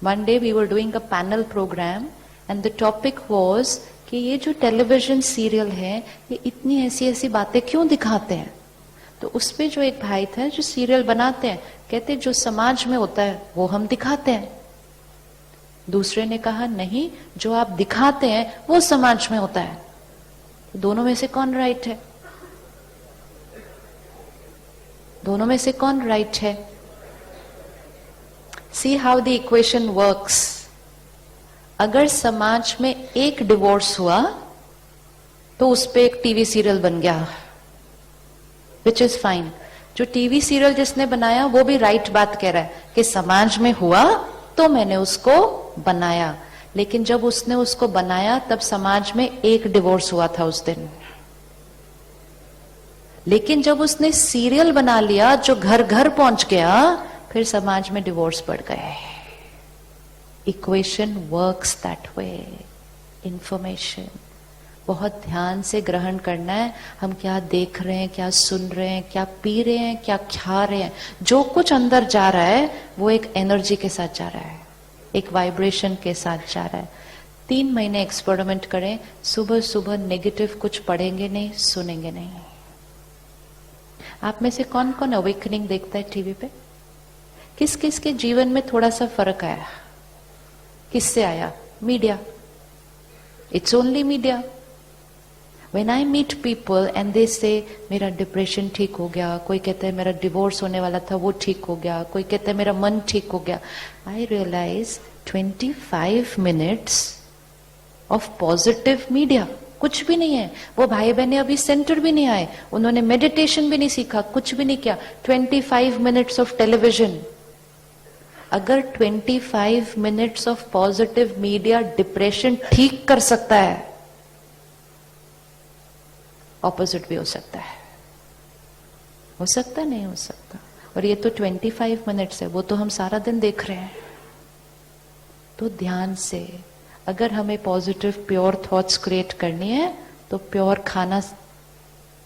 One day we were doing a panel program and the topic was कि ये जो television serial है ये इतनी ऐसी ऐसी बातें क्यों दिखाते हैं। तो उसपे जो एक भाई था जो सीरियल बनाते हैं, कहते जो समाज में होता है वो हम दिखाते हैं। दूसरे ने कहा नहीं, जो आप दिखाते हैं वो समाज में होता है। दोनों में से कौन राइट है? दोनों में से कौन राइट है? See how the equation works. अगर समाज में एक डिवोर्स हुआ तो उस पे एक टीवी सीरियल बन गया, विच इज फाइन। जो टीवी सीरियल जिसने बनाया वो भी राइट बात कह रहा है कि समाज में हुआ तो मैंने उसको बनाया, लेकिन जब उसने उसको बनाया तब समाज में एक डिवोर्स हुआ था उस दिन। लेकिन जब उसने सीरियल बना लिया जो घर घर पहुंच गया, फिर समाज में डिवोर्स बढ़ गए। Equation works that way. Information बहुत ध्यान से ग्रहण करना है। हम क्या देख रहे हैं, क्या सुन रहे हैं, क्या पी रहे हैं, क्या खा रहे हैं, जो कुछ अंदर जा रहा है वो एक एनर्जी के साथ जा रहा है, एक वाइब्रेशन के साथ जा रहा है। 3 महीने एक्सपेरिमेंट करें, सुबह सुबह नेगेटिव कुछ पढ़ेंगे नहीं, सुनेंगे नहीं। आप में से कौन कौन अवेकनिंग देखता है टीवी पे? किस किस के जीवन में थोड़ा सा फर्क आया? किससे आया? Media. It's only media. When I meet people and they say मेरा डिप्रेशन ठीक हो गया, कोई कहता है मेरा डिवोर्स होने वाला था वो ठीक हो गया, कोई कहता है मेरा मन ठीक हो गया, I realize 25 minutes of positive media कुछ भी नहीं है। वो भाई बहने अभी सेंटर भी नहीं आए, उन्होंने मेडिटेशन भी नहीं सीखा, कुछ भी नहीं किया। 25 minutes of television। अगर 25 minutes of positive media depression ठीक कर सकता है, ऑपोजिट भी हो सकता है। हो सकता नहीं हो सकता। और ये तो 25 मिनट्स है, वो तो हम सारा दिन देख रहे हैं। तो ध्यान से, अगर हमें पॉजिटिव प्योर थॉट्स क्रिएट करनी है तो प्योर खाना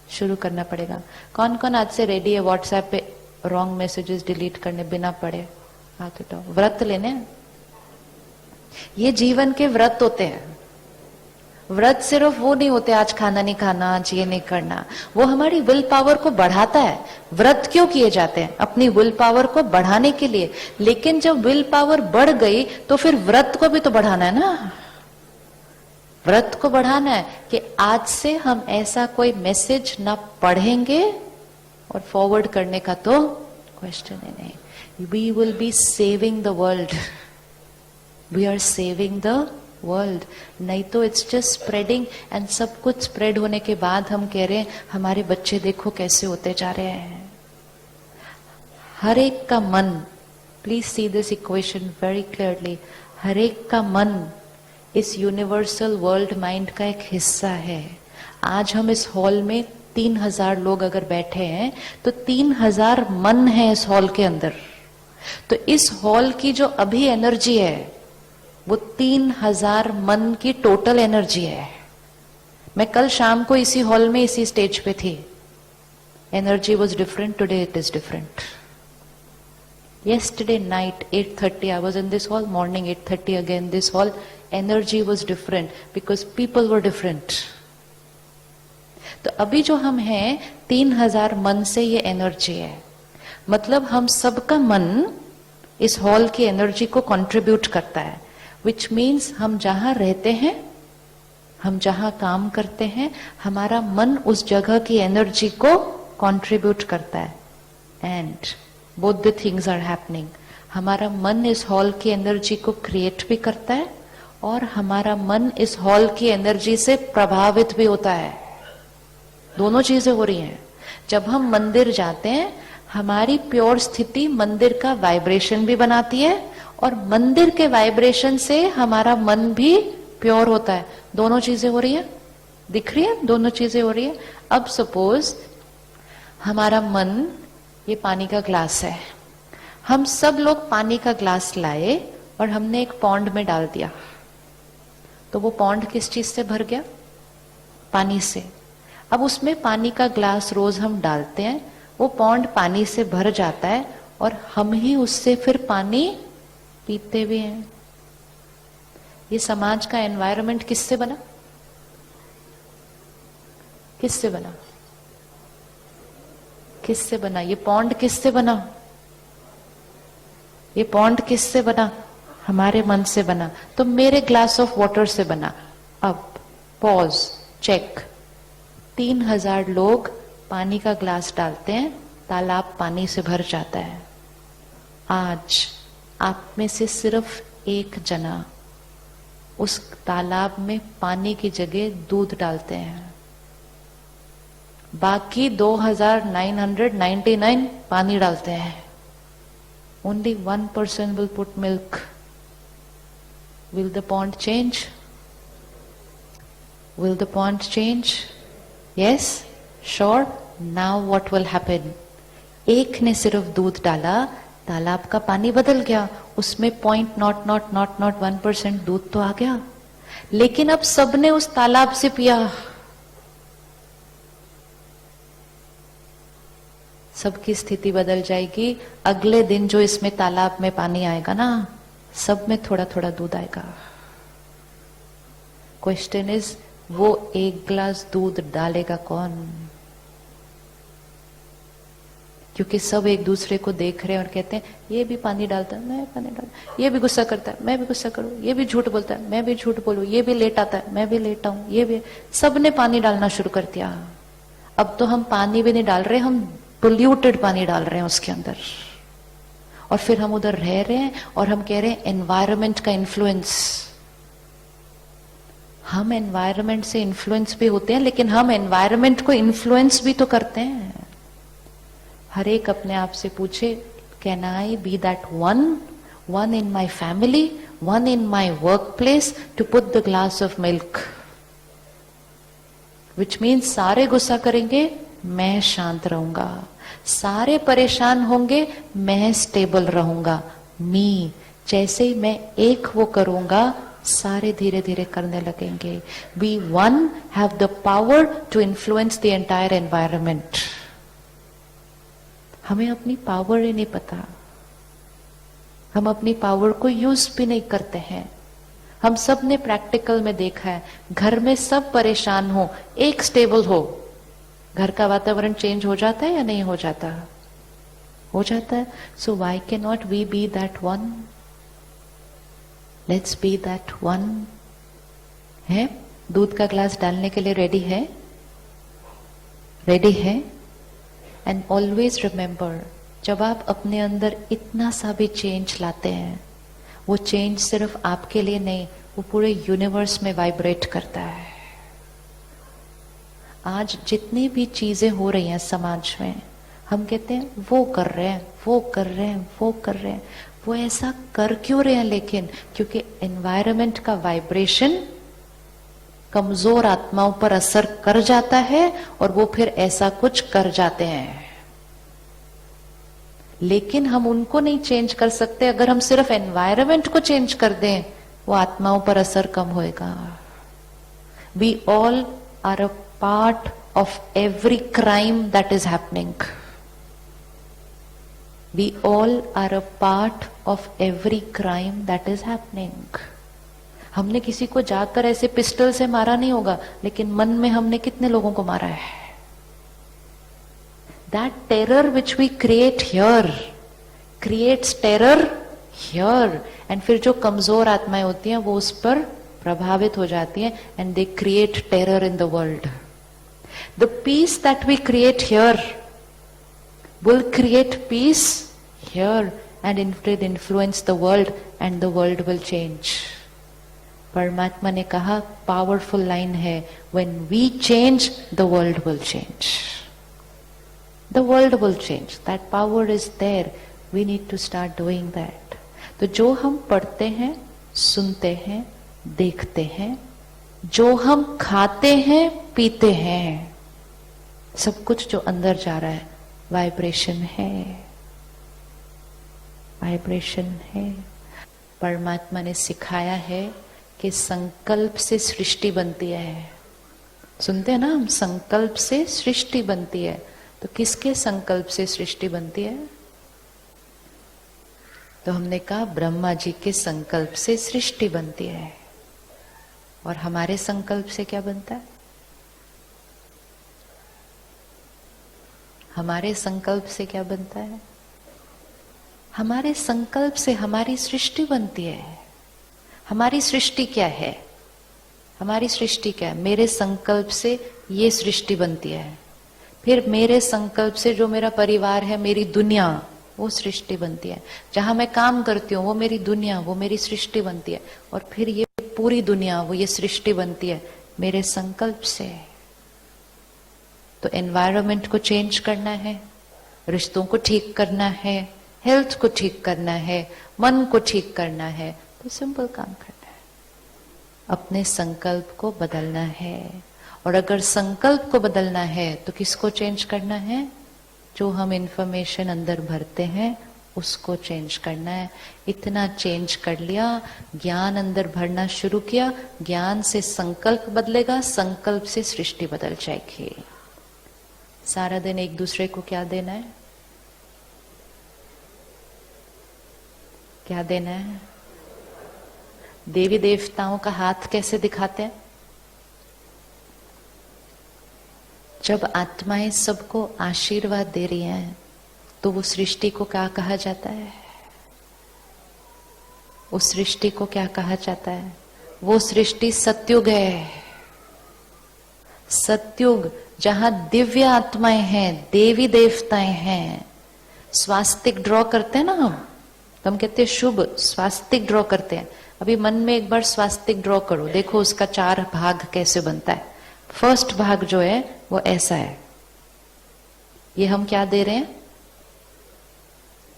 शुरू करना पड़ेगा। कौन कौन आज से रेडी है व्हाट्सएप पे रॉन्ग मैसेजेस डिलीट करने बिना पढ़े? हाथ उठाओ। व्रत लेने, ये जीवन के व्रत होते हैं। व्रत सिर्फ वो नहीं होते आज खाना नहीं खाना, आज ये नहीं करना, वो हमारी विल पावर को बढ़ाता है। व्रत क्यों किए जाते हैं? अपनी विल पावर को बढ़ाने के लिए। लेकिन जब विल पावर बढ़ गई तो फिर व्रत को भी तो बढ़ाना है ना। व्रत को बढ़ाना है कि आज से हम ऐसा कोई मैसेज ना पढ़ेंगे, और फॉरवर्ड करने का तो क्वेश्चन ही नहीं। We will be saving the world. We are saving the world. नहीं तो इट्स जस्ट स्प्रेडिंग, एंड सब कुछ स्प्रेड होने के बाद हम कह रहे हैं हमारे बच्चे देखो कैसे होते जा रहे हैं। हर एक का मन, please see this equation very clearly, हर एक का मन इस यूनिवर्सल वर्ल्ड माइंड का एक हिस्सा है। आज हम इस हॉल में 3000 लोग अगर बैठे हैं तो 3000 मन है इस हॉल के अंदर। तो इस हॉल की जो अभी एनर्जी है वो 3000 मन की टोटल एनर्जी है। मैं कल शाम को इसी हॉल में इसी स्टेज पे थी। Energy was different, today it is different. Yesterday night 8:30 I was in this hall, morning 8:30 again this hall. Energy was different because people were different. तो अभी जो हम हैं 3000 मन से ये एनर्जी है। मतलब हम सबका मन इस हॉल की एनर्जी को कंट्रीब्यूट करता है। Which means हम जहां रहते हैं, हम जहां काम करते हैं, हमारा मन उस जगह की एनर्जी को कंट्रीब्यूट करता है। And both the things are happening. हमारा मन इस हॉल की एनर्जी को क्रिएट भी करता है और हमारा मन इस हॉल की एनर्जी से प्रभावित भी होता है। दोनों चीजें हो रही हैं। जब हम मंदिर जाते हैं, हमारी प्योर स्थिति मंदिर का वाइब्रेशन भी बनाती है और मंदिर के वाइब्रेशन से हमारा मन भी प्योर होता है। दोनों चीजें हो रही है, दिख रही है, दोनों चीजें हो रही है। अब सपोज हमारा मन, ये पानी का ग्लास है, हम सब लोग पानी का ग्लास लाए और हमने एक पॉन्ड में डाल दिया, तो वो पॉन्ड किस चीज से भर गया? पानी से। अब उसमें पानी का ग्लास रोज हम डालते हैं, वो पॉन्ड पानी से भर जाता है और हम ही उससे फिर पानी पीते भी हैं। ये समाज का एनवायरनमेंट किससे बना? किससे बना? किससे बना? ये पॉन्ड किससे बना? ये पॉन्ड किससे बना? हमारे मन से बना। तो मेरे ग्लास ऑफ वाटर से बना। अब पॉज, चेक। 3000 लोग पानी का ग्लास डालते हैं, तालाब पानी से भर जाता है। आज आप में से सिर्फ एक जना उस तालाब में पानी की जगह दूध डालते हैं, बाकी 2999 पानी डालते हैं। Only 1% will put milk. Will the pond change? Will the pond change? Yes? Sure? Now what will happen? एक ने सिर्फ दूध डाला, तालाब का पानी बदल गया, उसमें 0.0001% दूध तो आ गया, लेकिन अब सबने उस तालाब से पिया। सबकी स्थिति बदल जाएगी। अगले दिन जो इसमें तालाब में पानी आएगा ना, सब में थोड़ा थोड़ा दूध आएगा। क्वेश्चन इज, वो एक ग्लास दूध डालेगा कौन? क्योंकि सब एक दूसरे को देख रहे हैं और कहते हैं ये भी पानी डालता है, मैं पानी डालता, ये भी गुस्सा करता है, मैं भी गुस्सा करूं, ये भी झूठ बोलता है, मैं भी झूठ बोलूं, ये भी लेट आता है, मैं भी लेट आऊं, ये भी। सबने पानी डालना शुरू कर दिया। अब तो हम पानी भी नहीं डाल रहे, हम पोल्यूटेड पानी डाल रहे हैं उसके अंदर, और फिर हम उधर रह रहे हैं और हम कह रहे हैं एनवायरनमेंट का इन्फ्लुएंस। हम एनवायरनमेंट से इन्फ्लुएंस भी होते हैं, लेकिन हम एनवायरनमेंट को इन्फ्लुएंस भी तो करते हैं। हर एक अपने आप से पूछे, can I be that one in my family, one in my workplace to put the glass of milk? Which means सारे गुस्सा करेंगे, मैं शांत रहूंगा। सारे परेशान होंगे, मैं स्टेबल रहूंगा। मी, जैसे ही मैं एक वो करूंगा, सारे धीरे धीरे करने लगेंगे। We one have the power to influence the entire environment. हमें अपनी पावर ही नहीं पता, हम अपनी पावर को यूज भी नहीं करते हैं। हम सब ने प्रैक्टिकल में देखा है, घर में सब परेशान हो, एक स्टेबल हो, घर का वातावरण चेंज हो जाता है या नहीं हो जाता? हो जाता है। So why can not we be that one? Let's be that one. है? दूध का ग्लास डालने के लिए रेडी है? रेडी है? एंड ऑलवेज रिमेंबर, जब आप अपने अंदर इतना सा भी चेंज लाते हैं, वो चेंज सिर्फ आपके लिए नहीं, वो पूरे यूनिवर्स में वाइब्रेट करता है। आज जितनी भी चीजें हो रही हैं समाज में, हम कहते हैं वो कर रहे हैं, वो कर रहे हैं, वो कर रहे हैं। वो ऐसा कर क्यों रहे हैं? लेकिन क्योंकि एनवायरनमेंट का वाइब्रेशन कमजोर आत्माओं पर असर कर जाता है और वो फिर ऐसा कुछ कर जाते हैं। लेकिन हम उनको नहीं चेंज कर सकते। अगर हम सिर्फ एनवायरनमेंट को चेंज कर दें, वो आत्माओं पर असर कम होएगा। We all are a part of every crime that is happening. We all are a part of every crime that is happening. हमने किसी को जाकर ऐसे पिस्टल से मारा नहीं होगा, लेकिन मन में हमने कितने लोगों को मारा है? That terror which we create here creates terror here, and फिर जो कमजोर आत्माएं होती हैं वो उस पर प्रभावित हो जाती हैं, and they create terror in the world. The peace that we create here will create peace here and it will influence the world and the world will change. परमात्मा ने कहा, पावरफुल लाइन है, when we change the world will change. The world will change. That power is there. We need to start doing that. तो जो हम पढ़ते हैं, सुनते हैं, देखते हैं, जो हम खाते हैं, पीते हैं, सब कुछ जो अंदर जा रहा है वाइब्रेशन है, वाइब्रेशन है। परमात्मा ने सिखाया है कि संकल्प से सृष्टि बनती है। सुनते हैं ना हम, संकल्प से सृष्टि बनती है। तो किसके संकल्प से सृष्टि बनती है? तो हमने कहा ब्रह्मा जी के संकल्प से सृष्टि बनती है, और हमारे संकल्प से क्या बनता है? हमारे संकल्प से क्या बनता है? हमारे संकल्प से हमारी सृष्टि बनती है। हमारी सृष्टि क्या है? हमारी सृष्टि क्या है? मेरे संकल्प से ये सृष्टि बनती है, फिर मेरे संकल्प से जो मेरा परिवार है, मेरी दुनिया, वो सृष्टि बनती है। जहां मैं काम करती हूँ वो मेरी दुनिया, वो मेरी सृष्टि बनती है, और फिर ये पूरी दुनिया, वो ये सृष्टि बनती है मेरे संकल्प से। तो एनवायरनमेंट को चेंज करना है, रिश्तों को ठीक करना है, हेल्थ को ठीक करना है, मन को ठीक करना है, तो सिंपल काम करना है, अपने संकल्प को बदलना है। और अगर संकल्प को बदलना है तो किसको चेंज करना है? जो हम इंफॉर्मेशन अंदर भरते हैं उसको चेंज करना है। इतना चेंज कर लिया, ज्ञान अंदर भरना शुरू किया, ज्ञान से संकल्प बदलेगा, संकल्प से सृष्टि बदल जाएगी। सारा दिन एक दूसरे को क्या देना है? क्या देना है? देवी देवताओं का हाथ कैसे दिखाते हैं? जब आत्माएं सबको आशीर्वाद दे रही हैं तो वो सृष्टि को क्या कहा जाता है? उस सृष्टि को क्या कहा जाता है? वो सृष्टि सत्युग है। सत्युग जहां दिव्य आत्माएं हैं, देवी देवताएं हैं। स्वास्तिक ड्रॉ करते हैं ना हम कहते हैं शुभ, स्वास्तिक ड्रॉ करते हैं। अभी मन में एक बार स्वास्तिक ड्रॉ करो, देखो उसका 4 भाग कैसे बनता है। फर्स्ट भाग जो है वो ऐसा है, ये हम क्या दे रहे हैं?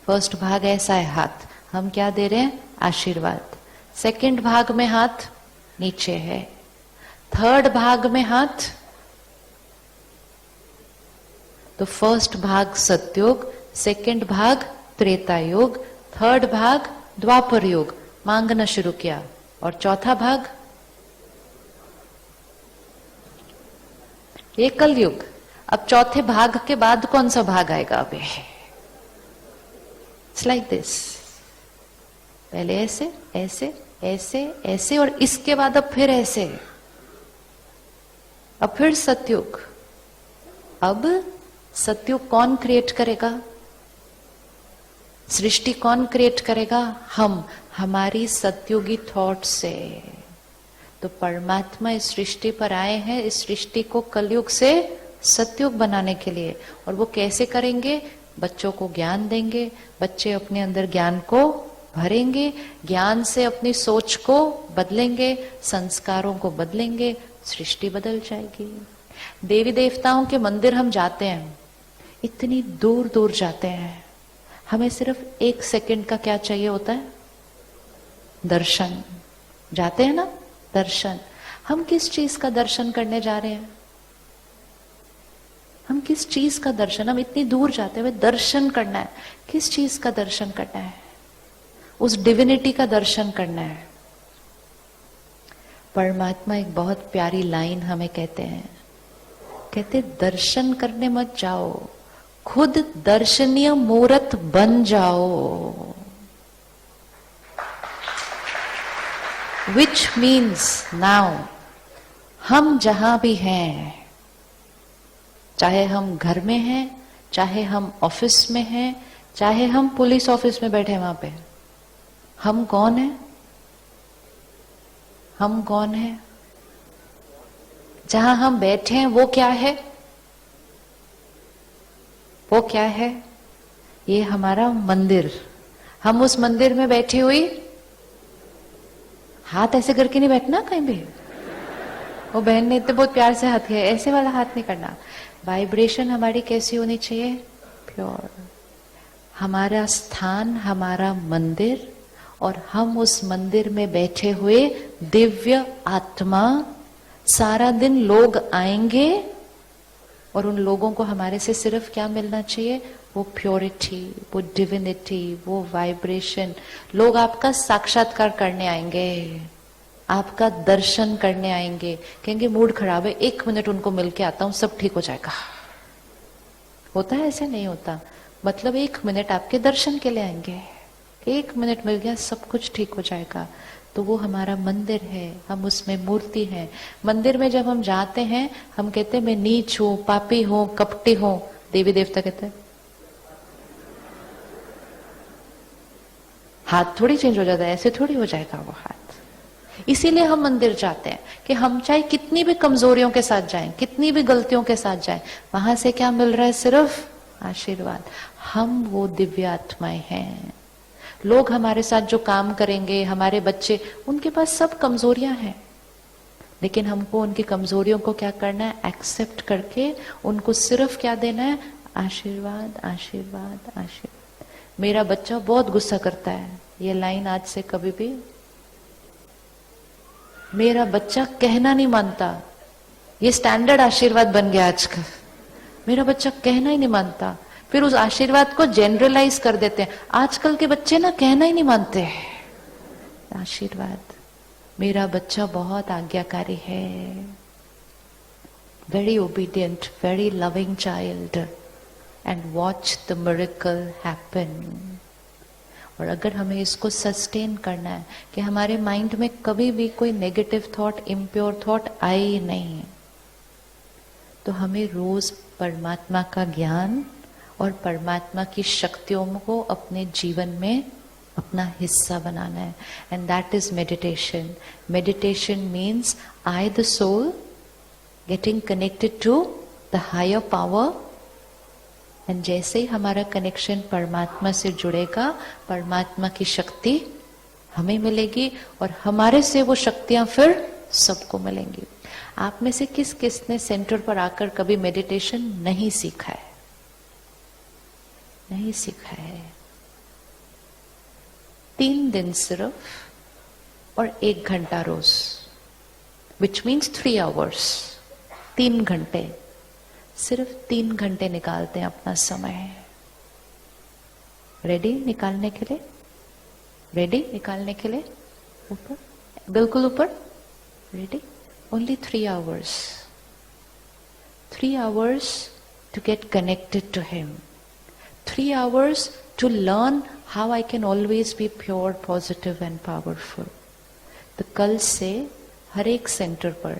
फर्स्ट भाग ऐसा है हाथ, हम क्या दे रहे हैं? आशीर्वाद। सेकंड भाग में हाथ नीचे है, थर्ड भाग में हाथ, तो फर्स्ट भाग सतयुग, सेकंड भाग त्रेता युग, थर्ड भाग द्वापर युग, मांगना शुरू किया, और चौथा भाग ये कलयुग। अब चौथे भाग के बाद कौन सा भाग आएगा? अबे इट्स लाइक दिस, पहले ऐसे ऐसे ऐसे ऐसे, और इसके बाद अब फिर ऐसे, अब फिर सतयुग। अब सतयुग कौन क्रिएट करेगा? सृष्टि कौन क्रिएट करेगा? हम, हमारी सतयुगी थॉट से। तो परमात्मा इस सृष्टि पर आए हैं, इस सृष्टि को कलयुग से सतयुग बनाने के लिए। और वो कैसे करेंगे? बच्चों को ज्ञान देंगे, बच्चे अपने अंदर ज्ञान को भरेंगे, ज्ञान से अपनी सोच को बदलेंगे, संस्कारों को बदलेंगे, सृष्टि बदल जाएगी। देवी देवताओं के मंदिर हम जाते हैं, इतनी दूर दूर जाते हैं, हमें सिर्फ 1 सेकंड का क्या चाहिए होता है? दर्शन। जाते हैं ना, दर्शन। हम किस चीज का दर्शन करने जा रहे हैं? हम किस चीज का दर्शन? हम इतनी दूर जाते हुए दर्शन करना है। किस चीज का दर्शन करना है? उस डिविनिटी का दर्शन करना है। परमात्मा एक बहुत प्यारी लाइन हमें कहते हैं, कहते दर्शन करने मत जाओ, खुद दर्शनीय मूर्त बन जाओ। Which means now, हम जहां भी हैं, चाहे हम घर में हैं, चाहे हम ऑफिस में हैं, चाहे हम पुलिस ऑफिस में बैठे हैं, वहां पे हम कौन है? हम कौन है? जहां हम बैठे हैं वो क्या है? वो क्या है? ये हमारा मंदिर। हम उस मंदिर में बैठे हुई, हाथ ऐसे करके नहीं बैठना कहीं भी। वो बहन ने इतने बहुत प्यार से हाथ किया, ऐसे वाला हाथ नहीं करना। वाइब्रेशन हमारी कैसी होनी चाहिए? प्योर। हमारा स्थान, हमारा मंदिर, और हम उस मंदिर में बैठे हुए दिव्य आत्मा। सारा दिन लोग आएंगे और उन लोगों को हमारे से सिर्फ क्या मिलना चाहिए? वो प्योरिटी, वो डिविनिटी, वो वाइब्रेशन। लोग आपका साक्षात्कार करने आएंगे, आपका दर्शन करने आएंगे, कहेंगे मूड खराब है, 1 मिनट उनको मिलके आता हूं, सब ठीक हो जाएगा। होता है ऐसे? नहीं होता। मतलब 1 मिनट आपके दर्शन के लिए आएंगे। कि 1 मिनट मिल गया सब कुछ ठीक हो जाएगा, तो वो हमारा मंदिर है, हम उसमें मूर्ति है। मंदिर में जब हम जाते हैं हम कहते हैं मैं नीच हूं, पापी हूं, कपटी हूं, देवी देवता कहते हैं हाथ थोड़ी चेंज हो जाता है, ऐसे थोड़ी हो जाएगा वो हाथ। इसीलिए हम मंदिर जाते हैं कि हम चाहे कितनी भी कमजोरियों के साथ जाएं, कितनी भी गलतियों के साथ जाएं, वहां से क्या मिल रहा है? सिर्फ आशीर्वाद। हम वो दिव्य आत्माएं हैं। लोग हमारे साथ जो काम करेंगे, हमारे बच्चे, उनके पास सब कमजोरियां हैं, लेकिन हमको उनकी कमजोरियों को क्या करना है? एक्सेप्ट करके उनको सिर्फ क्या देना है? आशीर्वाद, आशीर्वाद, आशीर्वाद। मेरा बच्चा बहुत गुस्सा करता है, ये लाइन आज से कभी भी, मेरा बच्चा कहना नहीं मानता, ये स्टैंडर्ड आशीर्वाद बन गया आजकल। मेरा बच्चा कहना ही नहीं मानता, फिर उस आशीर्वाद को जनरलाइज कर देते हैं। आजकल के बच्चे ना कहना ही नहीं मानते। आशीर्वाद, मेरा बच्चा बहुत आज्ञाकारी है, very obedient, very loving child, and watch the miracle happen. और अगर हमें इसको सस्टेन करना है कि हमारे माइंड में कभी भी कोई नेगेटिव थॉट, इम्प्योर थॉट आए ही नहीं, तो हमें रोज परमात्मा का ज्ञान और परमात्मा की शक्तियों को अपने जीवन में अपना हिस्सा बनाना है। And that is meditation. Meditation means I the soul getting connected to the higher power. And जैसे ही हमारा कनेक्शन परमात्मा से जुड़ेगा, परमात्मा की शक्ति हमें मिलेगी और हमारे से वो शक्तियां फिर सबको मिलेंगी। आप में से किस किस ने सेंटर पर आकर कभी मेडिटेशन नहीं सीखा है? नहीं सीखा है। 3 दिन सिर्फ और 1 घंटा रोज, विच मीन्स 3 आवर्स, 3 घंटे, सिर्फ 3 घंटे निकालते हैं अपना समय। रेडी निकालने के लिए? रेडी निकालने के लिए? ऊपर, बिल्कुल ऊपर। Ready? Only 3 hours. 3 hours to get connected to Him. 3 hours to learn how I can always be pure, positive and powerful. तो कल से हर एक सेंटर पर,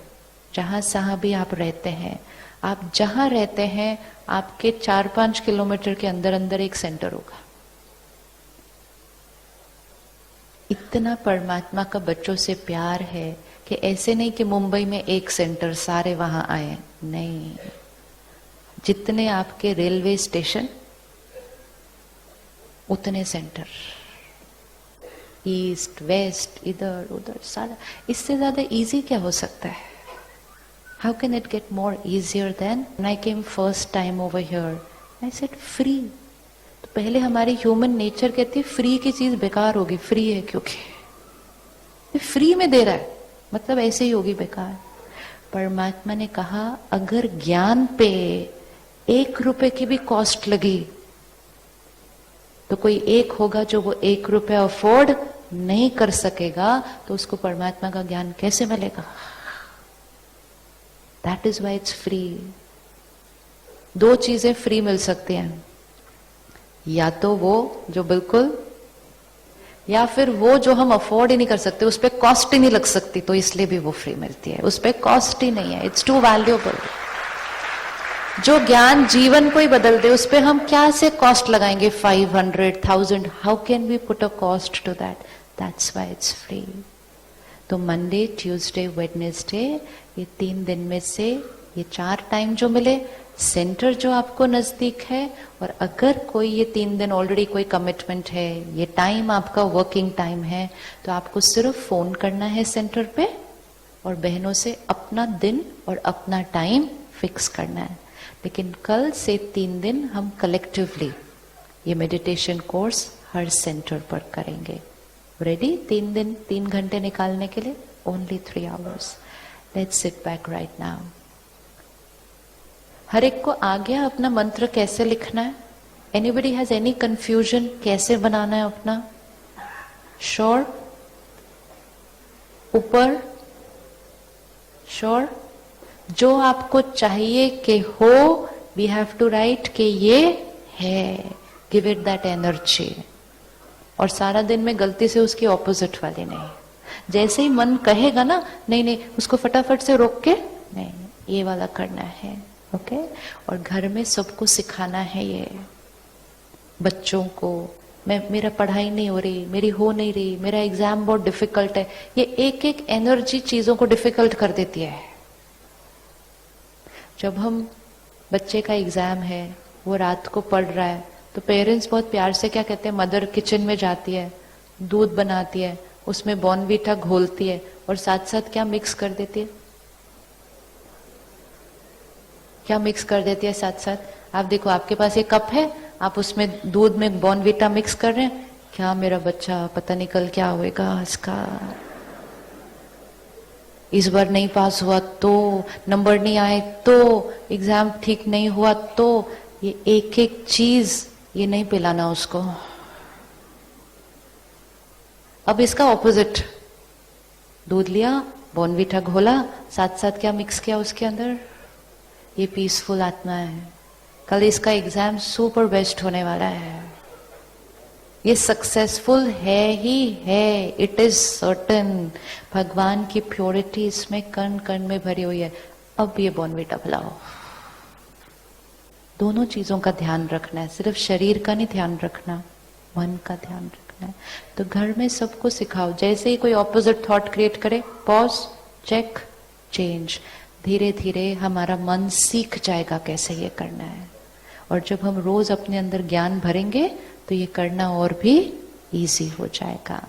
जहां जहां भी आप रहते हैं, आप जहां रहते हैं आपके 4-5 किलोमीटर के अंदर अंदर एक सेंटर होगा। इतना परमात्मा का बच्चों से प्यार है कि ऐसे नहीं कि मुंबई में एक सेंटर सारे वहां आए, नहीं, जितने आपके रेलवे स्टेशन उतने सेंटर, ईस्ट वेस्ट इधर उधर सारा। इससे ज्यादा इजी क्या हो सकता है? How can it get more easier than when I came first time over here? I said free. तो पहले हमारी ह्यूमन नेचर कहती है फ्री की चीज बेकार होगी, फ्री है क्योंकि फ्री में दे रहा है मतलब ऐसे ही होगी बेकार। परमात्मा ने कहा अगर ज्ञान पे 1 रुपए की भी कॉस्ट लगी तो कोई एक होगा जो वो 1 रुपया अफोर्ड नहीं कर सकेगा, तो उसको परमात्मा का ज्ञान कैसे मिलेगा? That is why it's free. 2 चीजें फ्री मिल सकती हैं, या तो वो जो बिल्कुल, या फिर वो जो हम अफोर्ड ही नहीं कर सकते, उस पर कॉस्ट ही नहीं लग सकती, तो इसलिए भी वो फ्री मिलती है। उस पर कॉस्ट ही नहीं है, इट्स टू वैल्यूएबल। जो ज्ञान जीवन को ही बदल दे, उस पर हम क्या से कॉस्ट लगाएंगे? 500,000, how can we put a cost to that? That's why it's free. तो मंडे, ट्यूसडे, वेडनेसडे, ये 3 दिन में से ये 4 टाइम जो मिले, सेंटर जो आपको नजदीक है, और अगर कोई ये 3 दिन ऑलरेडी कोई कमिटमेंट है, ये टाइम आपका वर्किंग टाइम है, तो आपको सिर्फ फोन करना है सेंटर पे और बहनों से अपना दिन और अपना टाइम फिक्स करना है। लेकिन कल से 3 दिन हम कलेक्टिवली ये मेडिटेशन कोर्स हर सेंटर पर करेंगे। रेडी? 3 दिन 3 घंटे निकालने के लिए, only 3 hours. Let's sit back right now. हर एक को आ गया अपना मंत्र कैसे लिखना है? एनीबडी हैज एनी कंफ्यूजन कैसे बनाना है अपना? श्योर? ऊपर? श्योर? जो आपको चाहिए कि हो, वी हैव टू राइट कि ये है, गिव इट दैट एनर्जी। और सारा दिन में गलती से उसकी ऑपोजिट वाली नहीं। जैसे ही मन कहेगा ना नहीं नहीं, उसको फटाफट से रोक के नहीं ये वाला करना है। ओके, और घर में सबको सिखाना है ये, बच्चों को। मेरा पढ़ाई नहीं हो रही, मेरी हो नहीं रही, मेरा एग्जाम बहुत डिफिकल्ट है, ये एक एक एनर्जी चीजों को डिफिकल्ट कर देती है। जब हम बच्चे का एग्जाम है, वो रात को पढ़ रहा है, तो पेरेंट्स बहुत प्यार से क्या कहते हैं, मदर किचन में जाती है, दूध बनाती है, उसमें बॉर्नवीटा घोलती है और साथ साथ क्या मिक्स कर देती है, क्या मिक्स कर देती है साथ साथ? आप देखो, आपके पास एक कप है, आप उसमें दूध में बॉर्नवीटा मिक्स कर रहे हैं, क्या मेरा बच्चा पता नहीं कल क्या होएगा इसका, इस बार नहीं पास हुआ तो, नंबर नहीं आए तो, एग्जाम ठीक नहीं हुआ तो, ये एक एक चीज ये नहीं पिलाना उसको। अब इसका ऑपोजिट, दूध लिया, बॉर्नवीटा घोला, साथ साथ क्या मिक्स किया उसके अंदर, ये पीसफुल आत्मा है, कल इसका एग्जाम सुपर बेस्ट होने वाला है, ये सक्सेसफुल है ही है, इट इज सर्टेन। भगवान की प्योरिटी इसमें कण कण में भरी हुई है। अब ये बॉर्नवीटा पिलाओ। दोनों चीजों का ध्यान रखना है, सिर्फ शरीर का नहीं ध्यान रखना, मन का ध्यान रखना है। तो घर में सबको सिखाओ, जैसे ही कोई ऑपोजिट थॉट क्रिएट करे, पॉज, चेक, चेंज। धीरे धीरे हमारा मन सीख जाएगा कैसे ये करना है, और जब हम रोज अपने अंदर ज्ञान भरेंगे तो ये करना और भी इजी हो जाएगा।